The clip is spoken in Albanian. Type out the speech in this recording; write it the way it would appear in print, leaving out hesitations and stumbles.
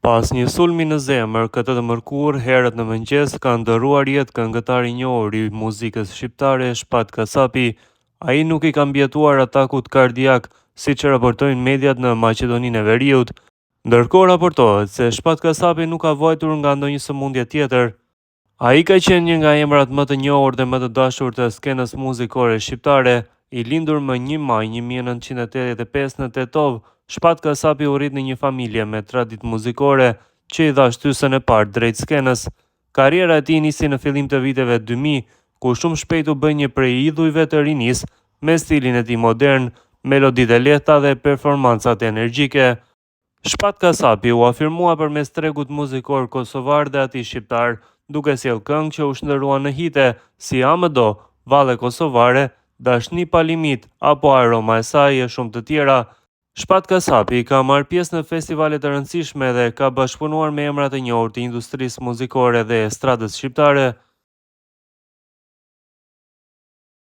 Pas një sulmi në zemër, këtë të mërkur, herët në mëngjes ka ndërruar jetë këngëtari i njohur i muzikës shqiptare Shpat Kasapi. Ai nuk i ka mbijetuar atakut kardiak, siç raportojnë mediat në Maqedoninë e Veriut. Ndërkohë raportohet se Shpat Kasapi nuk ka vuajtur nga ndonjë sëmundje tjetër. Ai ka qenë një nga emrat më të njohur dhe më të dashur të skenës muzikore shqiptare. I lindur më 1 maj 1985 në Tetov, Shpat Kasapi u rrit në një familje me traditë muzikore që i dha shtysën e parë drejt skenës. Karriera e tij nisi në fillim të viteve 2000, ku shumë shpejt u bë një prej idhujve të rinisë me stilin e tij modern, meloditë e lehta dhe performancat energjike. Shpat Kasapi u afirmua përmes tregut muzikor kosovar dhe atij shqiptar, duke sjellë këngë që u shndërruan në hite si AMDO, Valle Kosovare, Dashni pa limit apo Aroma e saj e shumë të tjera. Shpat Kasapi ka marrë pjesë në festivale të rëndësishme dhe ka bashkëpunuar me emra të njohur të industrisë muzikore dhe estradës shqiptare.